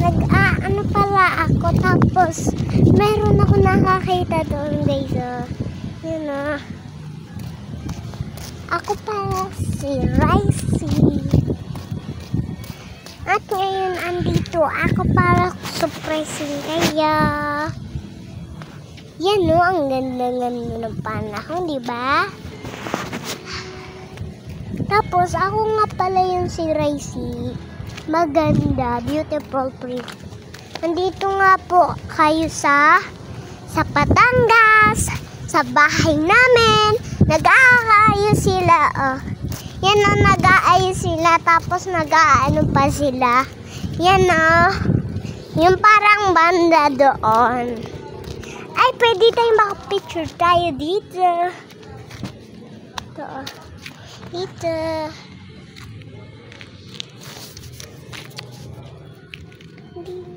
Ano pala ako, tapos meron ako nakakita doon guys. Yun o. Ako pala si Ricey. At ngayon andito ako para surprising kaya. Yan o, ang ganda-ganda ng panahon, di ba? Tapos ako nga pala yung si Ricey. Maganda, beautiful, pretty. Nandito nga po kayo sa Batangas, sa bahay namin. Nag-aayos sila. Yan o, nag-aayos sila. Tapos nag-aano pa sila. Yan o, yung parang banda doon. Ay, pwede tayong makapicture tayo dito. Ito o. Dito. Dito.